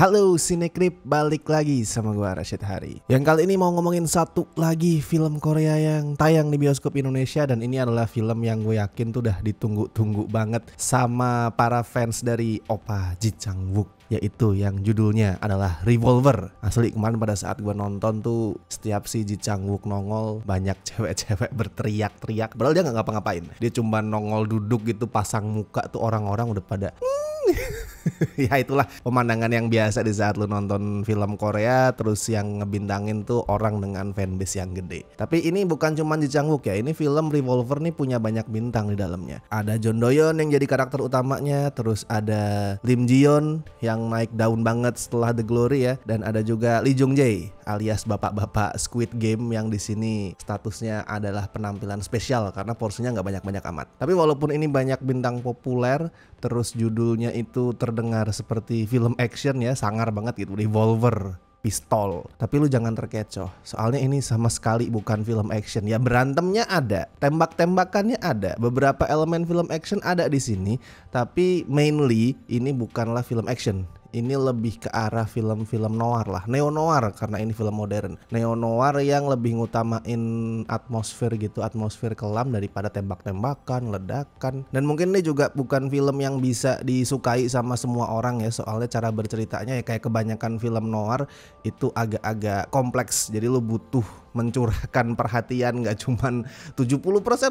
Halo Cinecrip, balik lagi sama gua Rashid Hari. Yang kali ini mau ngomongin satu lagi film Korea yang tayang di bioskop Indonesia. Dan ini adalah film yang gue yakin tuh udah ditunggu-tunggu banget sama para fans dari Oppa Ji Chang Wook, yaitu yang judulnya adalah Revolver. Asli kemarin pada saat gue nonton tuh, setiap si Ji Chang Wook nongol banyak cewek-cewek berteriak-teriak. Padahal dia gak ngapa-ngapain, dia cuma nongol duduk gitu, pasang muka tuh orang-orang udah pada ya itulah pemandangan yang biasa di saat lu nonton film Korea, terus yang ngebintangin tuh orang dengan fanbase yang gede. Tapi ini bukan cuma Ji Chang Wook ya, ini film Revolver nih punya banyak bintang di dalamnya. Ada John Do Yeon yang jadi karakter utamanya, terus ada Lim Ji Yeon yang naik daun banget setelah The Glory ya, dan ada juga Lee Jung Jae alias bapak-bapak Squid Game yang di sini statusnya adalah penampilan spesial karena porsinya nggak banyak-banyak amat. Tapi walaupun ini banyak bintang populer, terus judulnya itu terdengar seperti film action ya, sangar banget gitu, Revolver, pistol. Tapi lu jangan terkecoh, soalnya ini sama sekali bukan film action. Ya berantemnya ada, tembak-tembakannya ada, beberapa elemen film action ada di sini, tapi mainly ini bukanlah film action. Ini lebih ke arah film-film noir lah, neo-noir karena ini film modern. Neo-noir yang lebih ngutamain atmosfer gitu, atmosfer kelam daripada tembak-tembakan, ledakan. Dan mungkin ini juga bukan film yang bisa disukai sama semua orang ya, soalnya cara berceritanya ya kayak kebanyakan film noir itu agak-agak kompleks. Jadi lu butuh mencurahkan perhatian gak cuman 70%, 80%,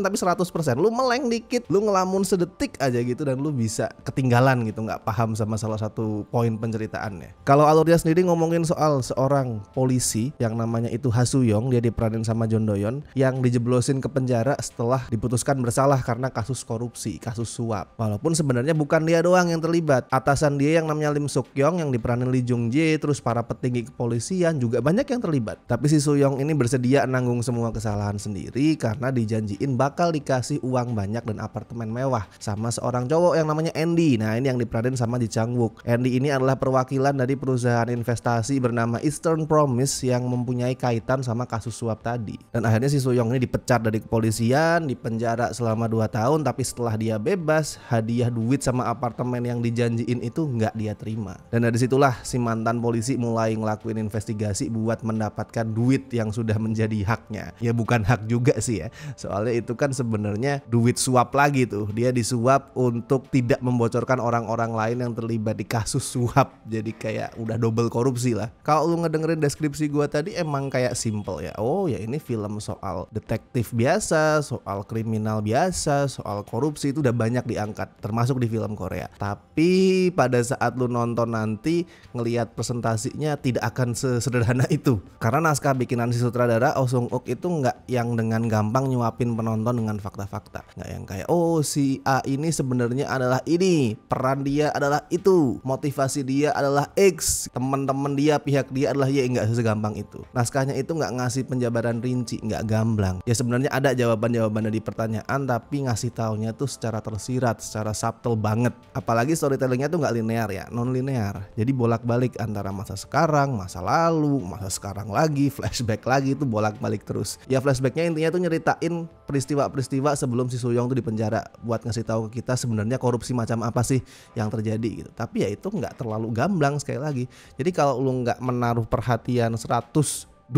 tapi 100%. Lu meleng dikit, lu ngelamun sedetik aja gitu dan lu bisa ketinggalan gitu, gak paham sama salah satu poin penceritaannya. Kalau alurnya sendiri ngomongin soal seorang polisi yang namanya itu Ha Soo Young, dia diperanin sama John Do Yeon, yang dijeblosin ke penjara setelah diputuskan bersalah karena kasus korupsi, kasus suap. Walaupun sebenarnya bukan dia doang yang terlibat. Atasan dia yang namanya Lim Suk Young yang diperanin Lee Jung Jae, terus para petinggi kepolisian juga banyak yang terlibat. Tapi si Soo Young ini bersedia nanggung semua kesalahan sendiri karena dijanjiin bakal dikasih uang banyak dan apartemen mewah sama seorang cowok yang namanya Andy. Nah ini yang diperanin sama Ji Chang Wook. Andy ini adalah perwakilan dari perusahaan investasi bernama Eastern Promise yang mempunyai kaitan sama kasus suap tadi. Dan akhirnya si Soo Young ini dipecat dari kepolisian, dipenjara selama 2 tahun, tapi setelah dia bebas, hadiah duit sama apartemen yang dijanjiin itu nggak dia terima. Dan dari situlah si mantan polisi mulai ngelakuin investigasi buat mendapatkan duit yang sudah menjadi haknya. Ya bukan hak juga sih ya, soalnya itu kan sebenarnya duit suap lagi tuh. Dia disuap untuk tidak membocorkan orang-orang lain yang terlibat di kasus suap. Jadi kayak udah double korupsi lah. Kalau lu ngedengerin deskripsi gua tadi emang kayak simple ya. Oh ya ini film soal detektif biasa, soal kriminal biasa, soal korupsi, itu udah banyak diangkat termasuk di film Korea. Tapi pada saat lu nonton nanti ngelihat presentasinya tidak akan sesederhana itu. Karena naskah bikinan si sutradara Oh Sung Uk itu nggak yang dengan gampang nyuapin penonton dengan fakta-fakta. Nggak yang kayak oh si A ini sebenarnya adalah ini, peran dia adalah itu, motivasi dia adalah X, teman-teman dia, pihak dia adalah Y. Nggak segampang itu. Naskahnya itu nggak ngasih penjabaran rinci, nggak gamblang. Ya sebenarnya ada jawaban-jawabannya di pertanyaan, tapi ngasih taunya tuh secara tersirat, secara subtle banget. Apalagi storytellingnya tuh nggak linear ya, non linear. Jadi bolak-balik antara masa sekarang, masa lalu, masa sekarang lagi, flashback lagi, itu bolak-balik terus. Ya flashbacknya intinya tuh nyeritain peristiwa-peristiwa sebelum si Soo Young tuh dipenjara buat ngasih tahu ke kita sebenarnya korupsi macam apa sih yang terjadi gitu. Tapi ya itu nggak terlalu gamblang sekali lagi. Jadi kalau lu nggak menaruh perhatian 120%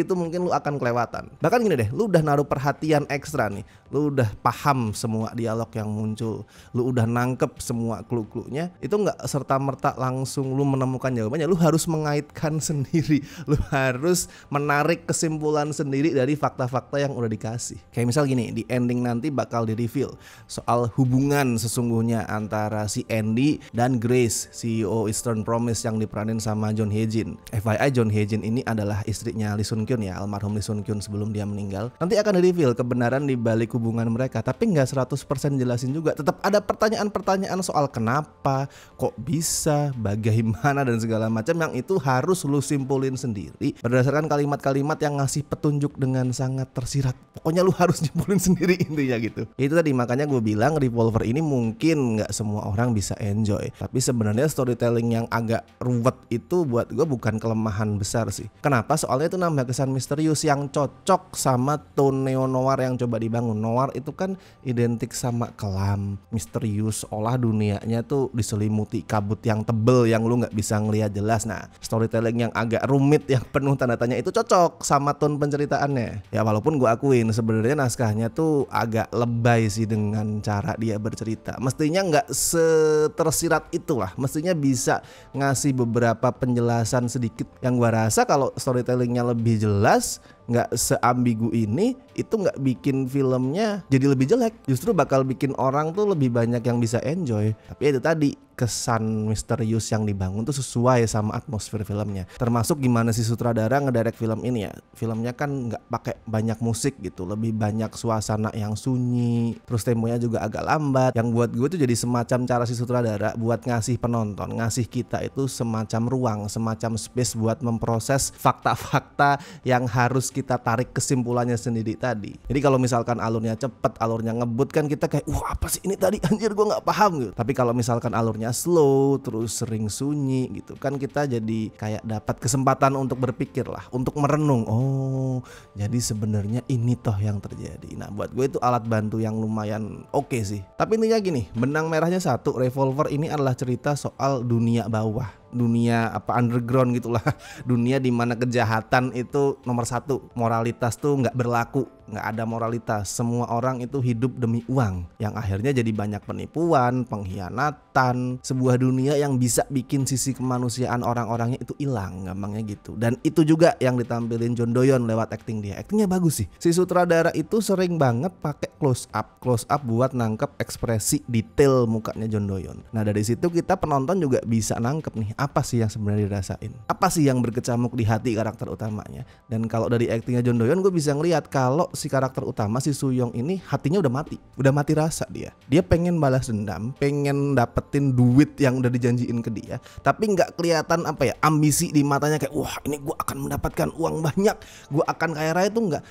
gitu mungkin lu akan kelewatan. Bahkan gini deh, lu udah naruh perhatian ekstra nih, lu udah paham semua dialog yang muncul, lu udah nangkep semua clue-cluenya, itu nggak serta-merta langsung lu menemukan jawabannya. Lu harus mengaitkan sendiri, lu harus menarik kesimpulan sendiri dari fakta-fakta yang udah dikasih. Kayak misal gini, di ending nanti bakal di-reveal soal hubungan sesungguhnya antara si Andy dan Grace, CEO Eastern Promise yang diperanin sama John Hye Jin. FYI John Hye Jin ini adalah istrinya Lee Sun Kyun ya, almarhum Lee Sun Kyun sebelum dia meninggal. Nanti akan di-reveal kebenaran di balik hubungan mereka, tapi nggak 100% jelasin juga. Tetap ada pertanyaan-pertanyaan soal kenapa, kok bisa, bagaimana dan segala macam yang itu harus lu simpulin sendiri berdasarkan kalimat-kalimat yang ngasih petunjuk dengan sangat tersirat. Pokoknya lu harus nyimpulin sendiri intinya gitu. Itu tadi makanya gue bilang Revolver ini mungkin nggak semua orang bisa enjoy, tapi sebenarnya storytelling yang agak ruwet itu buat gue bukan kelemahan besar sih. Kenapa? Soalnya itu nambah kesan misterius yang cocok sama tone neo-noir yang coba dibangun. Noir itu kan identik sama kelam, misterius, olah dunianya tuh diselimuti kabut yang tebel yang lu nggak bisa ngelihat jelas. Nah, storytelling yang agak rumit yang penuh tanda tanya itu cocok sama tone penceritaannya. Ya walaupun gue akuin sebenarnya naskahnya tuh agak lebay sih dengan cara dia bercerita. Mestinya nggak setersirat itulah. Mestinya bisa ngasih beberapa penjelasan sedikit. Yang gue rasa kalau storytellingnya lebih jelas, nggak seambigu ini, itu nggak bikin filmnya jadi lebih jelek. Justru bakal bikin orang tuh lebih banyak yang bisa enjoy. Tapi itu tadi, kesan misterius yang dibangun tuh sesuai sama atmosfer filmnya. Termasuk gimana si sutradara ngedirect film ini ya. Filmnya kan nggak pakai banyak musik gitu, lebih banyak suasana yang sunyi. Terus temponya juga agak lambat. Yang buat gue tuh jadi semacam cara si sutradara buat ngasih penonton, ngasih kita itu semacam ruang, semacam space buat memproses fakta-fakta yang harus kita tarik kesimpulannya sendiri tadi. Jadi kalau misalkan alurnya cepet, alurnya ngebut kan kita kayak wah apa sih ini tadi, anjir gue nggak paham gitu. Tapi kalau misalkan alurnya slow terus sering sunyi gitu kan, kita jadi kayak dapat kesempatan untuk berpikir lah, untuk merenung. Oh jadi sebenarnya ini toh yang terjadi. Nah buat gue itu alat bantu yang lumayan oke sih. Tapi intinya gini, benang merahnya satu, Revolver ini adalah cerita soal dunia bawah, dunia underground gitulah. Dunia dimana kejahatan itu nomor satu, moralitas tuh nggak berlaku, nggak ada moralitas. Semua orang itu hidup demi uang, yang akhirnya jadi banyak penipuan, pengkhianatan, sebuah dunia yang bisa bikin sisi kemanusiaan orang-orangnya itu hilang, gampangnya gitu. Dan itu juga yang ditampilin John Doyon lewat acting dia. Actingnya bagus sih. Si sutradara itu sering banget pakai close up buat nangkep ekspresi detail mukanya John Doyon. Nah dari situ kita penonton juga bisa nangkep nih, apa sih yang sebenarnya dirasain, apa sih yang berkecamuk di hati karakter utamanya. Dan kalau dari aktingnya John Doyon, gue bisa ngelihat kalau si karakter utama si Soo-young ini hatinya udah mati rasa. Dia pengen balas dendam, pengen dapetin duit yang udah dijanjiin ke dia, tapi nggak kelihatan apa ya, ambisi di matanya kayak wah ini gue akan mendapatkan uang banyak, gue akan kaya raya. Itu nggak,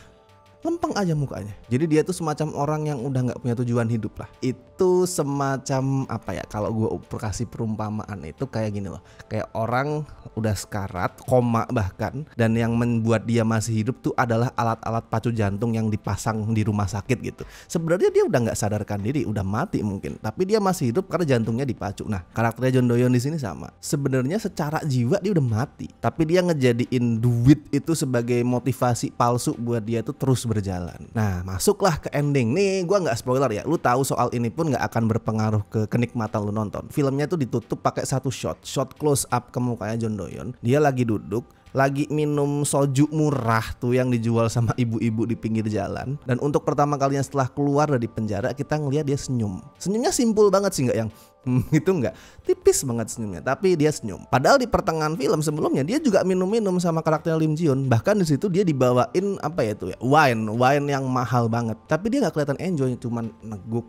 lempeng aja mukanya. Jadi dia tuh semacam orang yang udah nggak punya tujuan hidup lah. Itu semacam apa ya, kalau gue kasih perumpamaan itu kayak gini loh, kayak orang udah sekarat, koma bahkan, dan yang membuat dia masih hidup tuh adalah alat-alat pacu jantung yang dipasang di rumah sakit gitu. Sebenarnya dia udah nggak sadarkan diri, udah mati mungkin, tapi dia masih hidup karena jantungnya dipacu. Nah karakternya John Doyon di sini sama. Sebenarnya secara jiwa dia udah mati, tapi dia ngejadiin duit itu sebagai motivasi palsu buat dia tuh terus berjalan. Nah masuklah ke ending nih, gue nggak spoiler ya, lu tahu soal ini pun nggak akan berpengaruh ke kenikmatan lu nonton. Filmnya tuh ditutup pakai satu shot close up ke mukanya John Doyon. Dia lagi duduk, lagi minum soju murah tuh yang dijual sama ibu-ibu di pinggir jalan. Dan untuk pertama kalinya setelah keluar dari penjara, kita ngeliat dia senyum. Senyumnya simpul banget sih, nggak yang itu, nggak tipis banget senyumnya, tapi dia senyum. Padahal di pertengahan film sebelumnya dia juga minum-minum sama karakter Lim Ji Yeon. Bahkan di situ dia dibawain apa ya itu ya, wine yang mahal banget, tapi dia nggak kelihatan enjoy, cuman neguk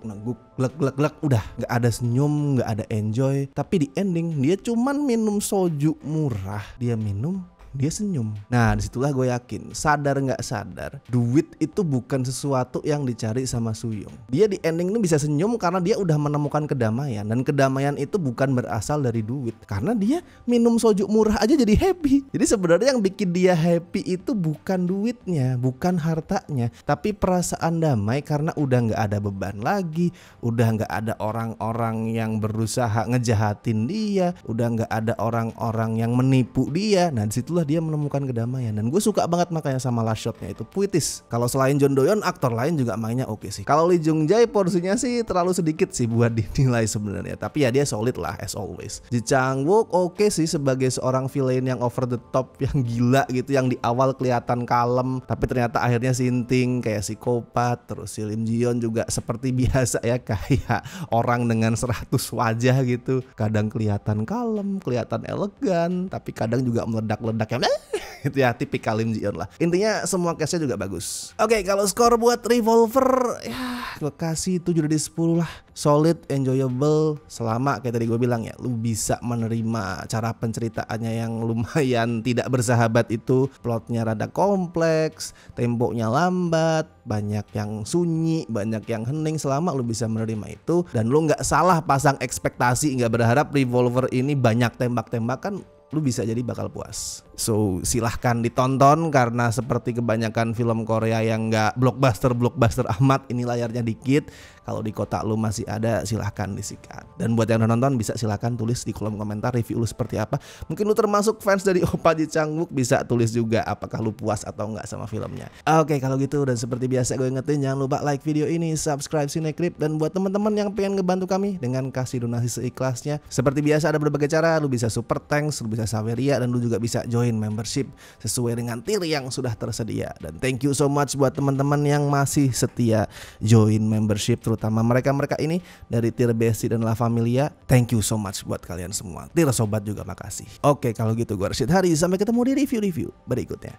glek, udah nggak ada senyum, nggak ada enjoy. Tapi di ending dia cuman minum soju murah, dia minum, dia senyum. Nah disitulah gue yakin, sadar nggak sadar, duit itu bukan sesuatu yang dicari sama Soo-young. Dia di ending ini bisa senyum karena dia udah menemukan kedamaian. Dan kedamaian itu bukan berasal dari duit, karena dia minum soju murah aja jadi happy. Jadi sebenarnya yang bikin dia happy itu bukan duitnya, bukan hartanya, tapi perasaan damai karena udah nggak ada beban lagi, udah nggak ada orang-orang yang berusaha ngejahatin dia, udah nggak ada orang-orang yang menipu dia. Nah disitulah dia menemukan kedamaian. Dan gue suka banget makanya sama last shotnya, itu puitis. Kalau selain John Doyon, aktor lain juga mainnya oke sih. Kalau Lee Jung Jae porsinya sih terlalu sedikit sih buat dinilai sebenarnya, tapi ya dia solid lah as always. Ji Chang Wook oke sih sebagai seorang villain yang over the top, yang gila gitu, yang di awal kelihatan kalem tapi ternyata akhirnya sinting kayak psikopat. Terus si Lim Ji Yeon juga seperti biasa ya, kayak orang dengan 100 wajah gitu. Kadang kelihatan kalem, kelihatan elegan, tapi kadang juga meledak-ledak itu ya, tipikal Lim Ji Yeon lah. Intinya semua case-nya juga bagus. Oke, kalau skor buat Revolver ya gue kasih 7 dari 10 lah. Solid, enjoyable, selama kayak tadi gue bilang ya, lu bisa menerima cara penceritaannya yang lumayan tidak bersahabat itu. Plotnya rada kompleks, temponya lambat, banyak yang sunyi, banyak yang hening. Selama lu bisa menerima itu dan lu nggak salah pasang ekspektasi, nggak berharap Revolver ini banyak tembak-tembakan, lu bisa jadi bakal puas. So silahkan ditonton, karena seperti kebanyakan film Korea yang nggak blockbuster amat, ini layarnya dikit. Kalau di kota lu masih ada, silahkan disikat. Dan buat yang udah nonton bisa silahkan tulis di kolom komentar review lu seperti apa. Mungkin lu termasuk fans dari Oppa Ji Chang-wook, bisa tulis juga apakah lu puas atau enggak sama filmnya. Oke, kalau gitu, dan seperti biasa gue ingetin jangan lupa like video ini, subscribe Cinecrip, dan buat teman-teman yang pengen ngebantu kami dengan kasih donasi seikhlasnya, seperti biasa ada berbagai cara. Lu bisa super thanks, lu bisa saweria, dan lu juga bisa join membership sesuai dengan tier yang sudah tersedia. Dan thank you so much buat teman-teman yang masih setia join membership, terutama mereka-mereka ini dari tier Besti dan La Familia. Thank you so much buat kalian semua. Tier sobat juga makasih. Oke, kalau gitu gue Rashid Hari, sampai ketemu di review-review berikutnya.